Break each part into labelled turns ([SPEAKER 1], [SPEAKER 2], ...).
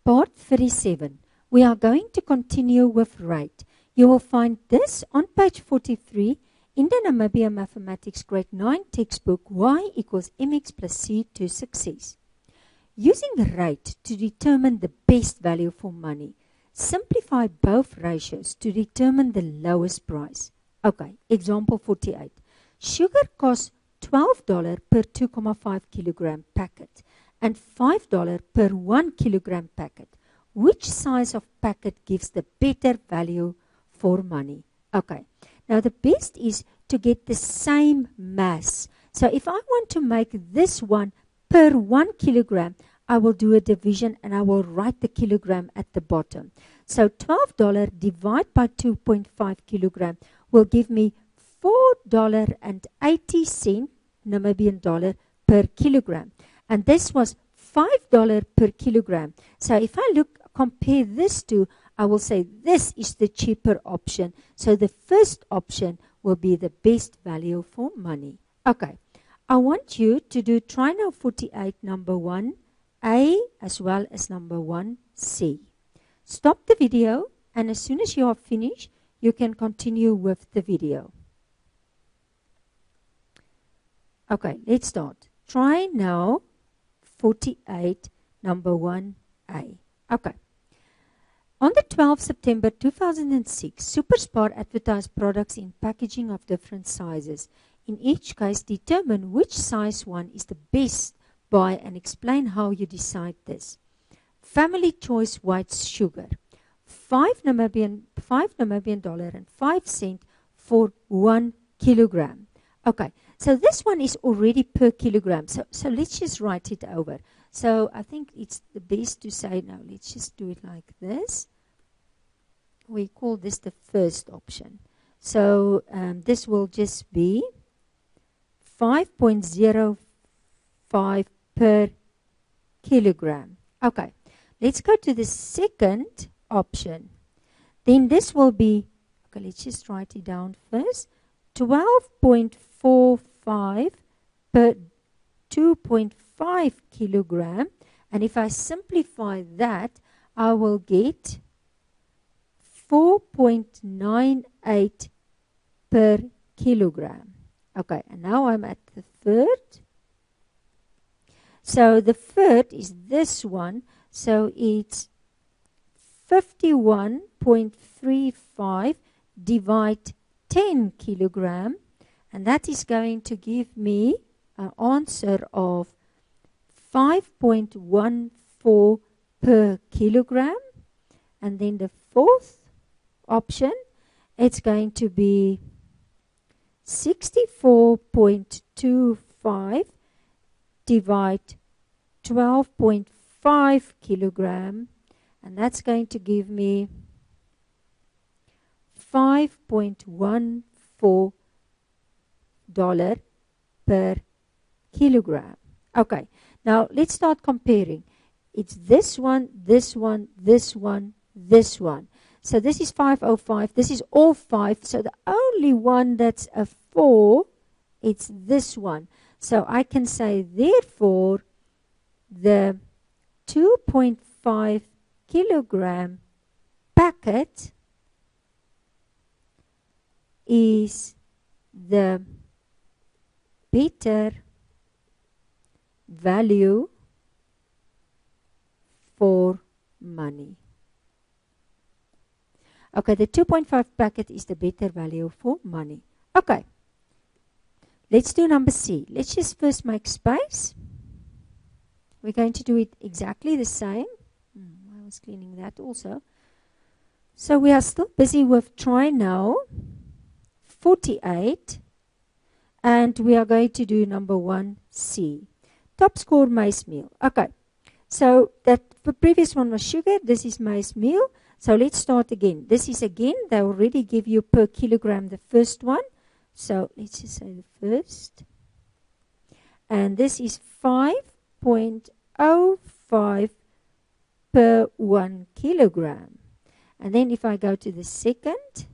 [SPEAKER 1] Part 37. We are going to continue with rate. You will find this on page 43 in the Namibia Mathematics Grade 9 textbook, Y equals mx plus c to success. Using rate to determine the best value for money, simplify both ratios to determine the lowest price. Okay, example 48. Sugar costs $12 per 2.5 kilogram packet and $5 per 1 kilogram packet. Which size of packet gives the better value for money? Okay, now the best is to get the same mass. So if I want to make this one per 1 kilogram, I will do a division and I will write the kilogram at the bottom. So $12 divided by 2.5 kilogram will give me $4.80 Namibian dollar per kilogram. And this was $5 per kilogram. So if I compare this to, I will say this is the cheaper option. So the first option will be the best value for money. Okay, I want you to do try now 48 number 1A as well as number 1C. Stop the video, and as soon as you are finished, you can continue with the video. Okay, let's start. Try now 48 number 1A. Okay. On the 12th September 2006, SuperSpar advertised products in packaging of different sizes. In each case, determine which size one is the best buy and explain how you decide this. Family Choice White Sugar, $5 Namibian dollar and 5 cents for 1 kilogram. Okay, so this one is already per kilogram. So let's just write it over. So I think it's the best to say now, let's just do it like this. We call this the first option. So this will just be 5.05 per kilogram. Okay, let's go to the second option. Then this will be, okay, let's just write it down first. 12.45 per 2.5 kilogram. And if I simplify that, I will get 4.98 per kilogram. Okay, and now I'm at the third. So the third is this one. So it's 51.35 divide 10 kilogram. And that is going to give me an answer of 5.14 per kilogram. And then the fourth option, it's going to be 64.25 divide 12.5 kilogram. And that's going to give me 5.14 dollar per kilogram. Okay, now let's start comparing. It's this one, this one, this one, this one. So this is 505. This is all 5. So the only one that's a 4, it's this one. So I can say, therefore, the 2.5 kilogram packet is the better value for money. Okay, the 2.5 packet is the better value for money. Okay, let's do number C. Let's just first make space. We're going to do it exactly the same. I was cleaning that also. So we are still busy with try now 48. And we are going to do number 1C. Top score maize meal. Okay. So the previous one was sugar. This is maize meal. So let's start again. This is again, they already give you per kilogram the first one. So let's just say the first. And this is 5.05 per 1 kilogram. And then if I go to the second,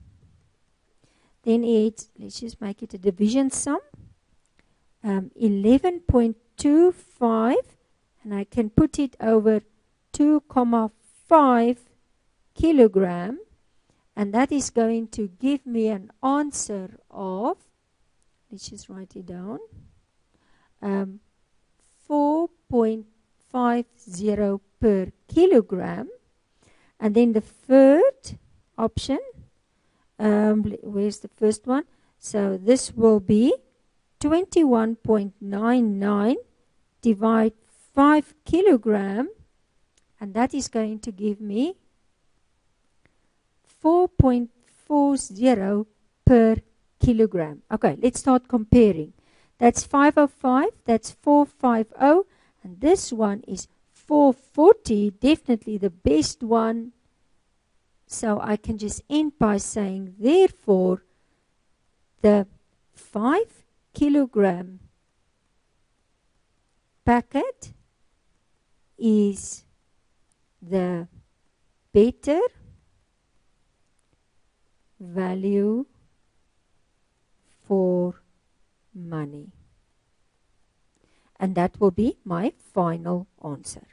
[SPEAKER 1] then it's, let's just make it a division sum, 11.25, and I can put it over 2.5 5 kilogram, and that is going to give me an answer of, let's just write it down, 4.50 per kilogram. And then the third option, where's the first one? So this will be 21.99 divide 5 kilogram, and that is going to give me 4.40 per kilogram. Okay, let's start comparing. That's 505, that's 450, and this one is 440, definitely the best one. So I can just end by saying, therefore, the 5 kilogram packet is the better value for money. And that will be my final answer.